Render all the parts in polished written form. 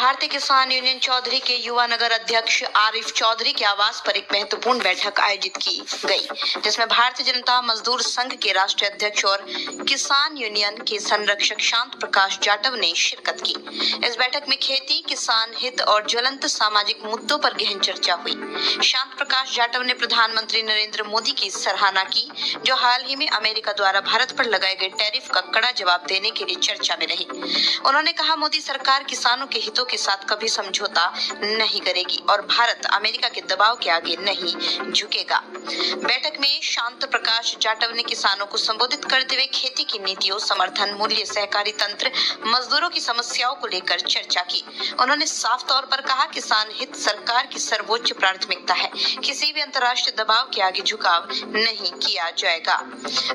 भारतीय किसान यूनियन चौधरी के युवा नगर अध्यक्ष आरिफ चौधरी के आवास पर एक महत्वपूर्ण बैठक आयोजित की गई, जिसमें भारतीय जनता मजदूर संघ के राष्ट्रीय अध्यक्ष और किसान यूनियन के संरक्षक शांत प्रकाश जाटव ने शिरकत की। इस बैठक में खेती, किसान हित और ज्वलंत सामाजिक मुद्दों पर गहन चर्चा हुई। शांत प्रकाश जाटव ने प्रधानमंत्री नरेंद्र मोदी की सराहना की, जो हाल ही में अमेरिका द्वारा भारत पर लगाए गए टैरिफ का कड़ा जवाब देने के लिए चर्चा में रही। उन्होंने कहा, मोदी सरकार किसानों के हितों के साथ कभी समझौता नहीं करेगी और भारत अमेरिका के दबाव के आगे नहीं झुकेगा। बैठक में शांत प्रकाश जाटव ने किसानों को संबोधित करते हुए खेती की नीतियों, समर्थन मूल्य, सहकारी तंत्र, मजदूरों की समस्याओं को लेकर चर्चा की। उन्होंने साफ तौर पर कहा, किसान हित सरकार की सर्वोच्च प्राथमिकता है, किसी भी अंतर्राष्ट्रीय दबाव के आगे झुकाव नहीं किया जाएगा।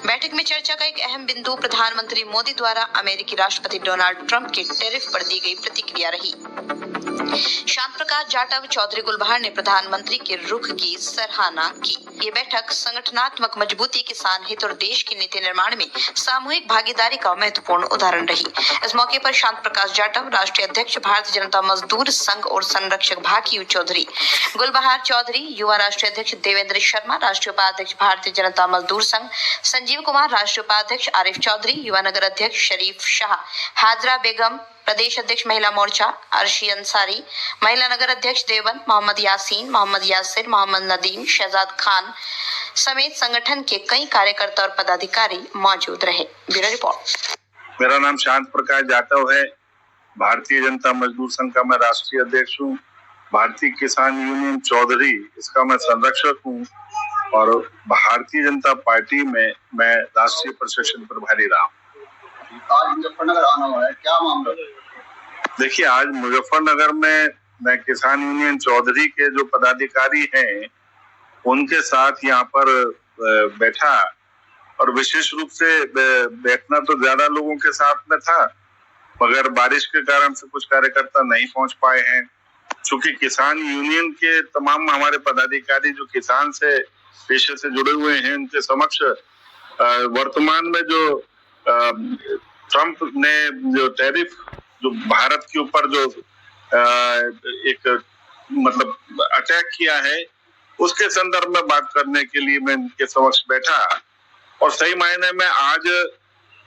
बैठक में चर्चा का एक अहम बिंदु प्रधानमंत्री मोदी द्वारा अमेरिकी राष्ट्रपति डोनाल्ड ट्रंप के टैरिफ पर दी गई प्रतिक्रिया रही। शांत प्रकाश जाटव चौधरी गुलबहार ने प्रधानमंत्री के रुख की सराहना की। ये बैठक संगठनात्मक मजबूती, किसान हित और देश की नीति निर्माण में सामूहिक भागीदारी का महत्वपूर्ण उदाहरण रही। इस मौके पर शांत प्रकाश जाटव, राष्ट्रीय अध्यक्ष भारतीय जनता मजदूर संघ और संरक्षक भाकियू चौधरी गुलबहार चौधरी, युवा राष्ट्रीय अध्यक्ष देवेंद्र शर्मा, राष्ट्रीय उपाध्यक्ष भारतीय जनता मजदूर संघ संजीव कुमार, राष्ट्रीय उपाध्यक्ष आरिफ चौधरी, युवा नगर अध्यक्ष शरीफ शाह, हाजरा बेगम, प्रदेश अध्यक्ष महिला मोर्चा अर्शी अंसारी, महिला नगर अध्यक्ष देवबंद, मोहम्मद यासीन, मोहम्मद यासिर, मोहम्मद नदीम, शहजाद खान समेत संगठन के कई कार्यकर्ता और पदाधिकारी मौजूद रहे। Bureau report. मेरा नाम शांत प्रकाश जाटव है। भारतीय जनता मजदूर संघ का मैं राष्ट्रीय अध्यक्ष हूँ। भारतीय किसान यूनियन चौधरी, इसका मैं संरक्षक हूँ और भारतीय जनता पार्टी में मैं राष्ट्रीय प्रशासन प्रभारी रहा हूँ। आज मुजफ्फरनगर आना हुआ है, क्या मामला? देखिए, आज मुजफ्फरनगर में मैं किसान यूनियन चौधरी के जो पदाधिकारी हैं उनके साथ यहाँ पर बैठा और विशेष रूप से बैठना तो ज्यादा लोगों के साथ में था, मगर बारिश के कारण से कुछ कार्यकर्ता नहीं पहुंच पाए हैं। चूंकि किसान यूनियन के तमाम हमारे पदाधिकारी जो किसान से पेशे से जुड़े हुए हैं, उनके समक्ष वर्तमान में जो ट्रंप ने जो टैरिफ जो भारत के ऊपर जो एक मतलब अटैक किया है, उसके संदर्भ में बात करने के लिए मैं इनके समक्ष बैठा। और सही मायने में आज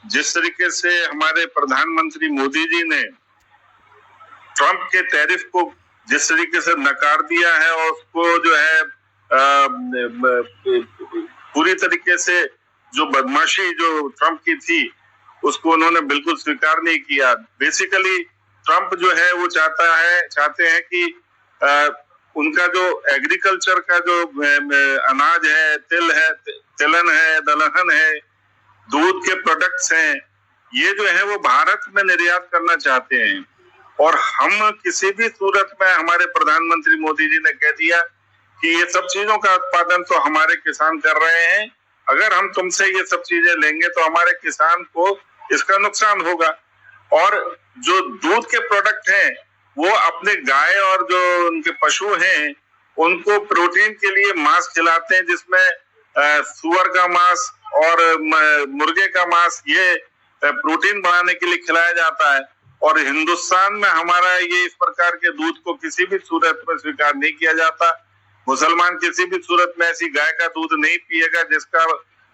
जिस तरीके से हमारे प्रधानमंत्री मोदी जी ने ट्रंप के टैरिफ को जिस तरीके से नकार दिया है और उसको जो है पूरी तरीके से जो बदमाशी जो ट्रंप की थी उसको उन्होंने बिल्कुल स्वीकार नहीं किया। बेसिकली ट्रंप जो है वो चाहते हैं कि उनका जो एग्रीकल्चर का जो अनाज है, तिलहन है, दलहन है, दूध के प्रोडक्ट्स हैं, ये जो है वो भारत में निर्यात करना चाहते हैं। और हम किसी भी सूरत में, हमारे प्रधानमंत्री मोदी जी ने कह दिया कि ये सब चीजों का उत्पादन तो हमारे किसान कर रहे हैं, अगर हम तुमसे ये सब चीजें लेंगे तो हमारे किसान को इसका नुकसान होगा। और जो दूध के प्रोडक्ट हैं वो अपने गाय और जो उनके पशु हैं उनको प्रोटीन के लिए मांस खिलाते हैं, जिसमें सुअर का मांस और मुर्गे का मांस ये प्रोटीन बढ़ाने के लिए खिलाया जाता है। और हिंदुस्तान में हमारा ये इस प्रकार के दूध को किसी भी सूरत में स्वीकार नहीं किया जाता। मुसलमान किसी भी सूरत में ऐसी गाय का दूध नहीं पिएगा जिसका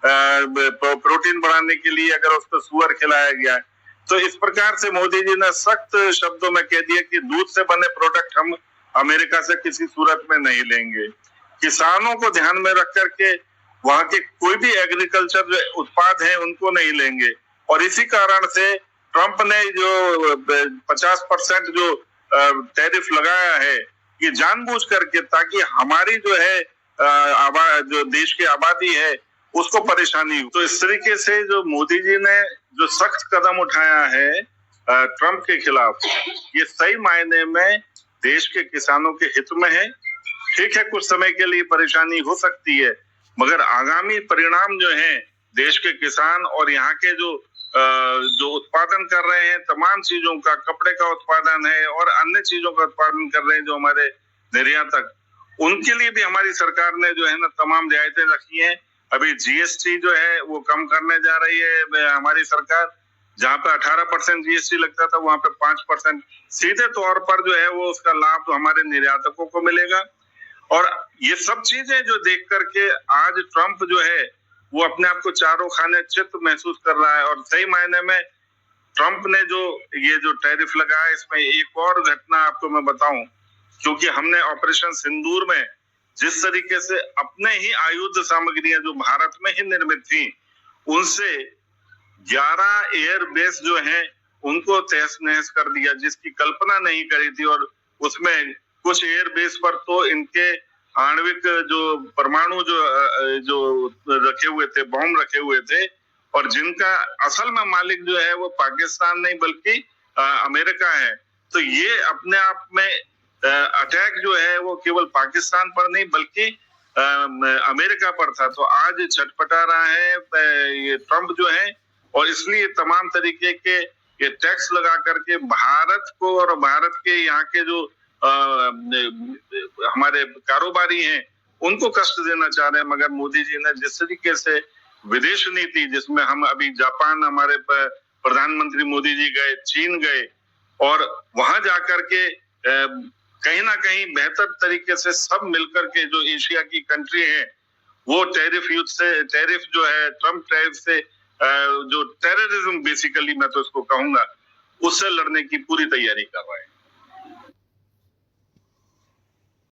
प्रोटीन बढ़ाने के लिए अगर उसको सुअर खिलाया गया है। तो इस प्रकार से मोदी जी ने सख्त शब्दों में कह दिया कि दूध से बने प्रोडक्ट हम अमेरिका से किसी सूरत में नहीं लेंगे। किसानों को ध्यान में रख करके वहां के कोई भी एग्रीकल्चर जो उत्पाद हैं उनको नहीं लेंगे। और इसी कारण से ट्रंप ने जो 50% जो टैरिफ लगाया है ये जानबूझ करके, ताकि हमारी जो है जो देश की आबादी है उसको परेशानी हो। तो इस तरीके से जो मोदी जी ने जो सख्त कदम उठाया है ट्रंप के खिलाफ, ये सही मायने में देश के किसानों के हित में है। ठीक है, कुछ समय के लिए परेशानी हो सकती है, मगर आगामी परिणाम जो है देश के किसान और यहाँ के जो उत्पादन कर रहे हैं तमाम चीजों का, कपड़े का उत्पादन है और अन्य चीजों का उत्पादन कर रहे हैं जो हमारे निर्यातक, उनके लिए भी हमारी सरकार ने जो है ना तमाम रियायतें रखी हैं। अभी जीएसटी जो है वो कम करने जा रही है हमारी सरकार, जहां पे 18% जीएसटी लगता था वहां पे 5% सीधे तौर पर जो है वो उसका लाभ हमारे निर्यातकों को मिलेगा। और ये सब चीजें जो देख करके आज ट्रंप जो है वो अपने आप को चारों खाने चित महसूस कर रहा है। और सही मायने में ट्रंप ने जो ये जो टैरिफ लगाया, इसमें एक और घटना आपको मैं बताऊं, क्योंकि हमने ऑपरेशन सिंदूर में जिस तरीके से अपने ही आयुध सामग्रियां जो भारत में ही निर्मित थी, उनसे 11 एयरबेस जो हैं उनको तहस नहस कर दिया, जिसकी कल्पना नहीं करी थी। और उसमें कुछ एयरबेस पर तो इनके आणविक जो परमाणु जो रखे हुए थे, बॉम्ब रखे हुए थे, और जिनका असल में मालिक जो है वो पाकिस्तान नहीं बल्कि अमेरिका है। तो ये अपने आप में अटैक जो है वो केवल पाकिस्तान पर नहीं बल्कि अमेरिका पर था। तो आज छटपटा रहा है ये ट्रंप जो है, और इसलिए तमाम तरीके के ये टैक्स लगा करके भारत को और भारत के यहाँ के जो हमारे कारोबारी हैं उनको कष्ट देना चाह रहे हैं। मगर मोदी जी ने जिस तरीके से विदेश नीति, जिसमें हम अभी जापान, हमारे प्रधानमंत्री मोदी जी गए, चीन गए, और वहां जाकर के कहीं ना कहीं बेहतर तरीके से सब मिलकर के जो एशिया की कंट्री है वो टैरिफ जो है ट्रंप टैरिफ से जो टेररिज्म बेसिकली मैं तो इसको कहूंगा उससे लड़ने की पूरी तैयारी कर रहे हैं।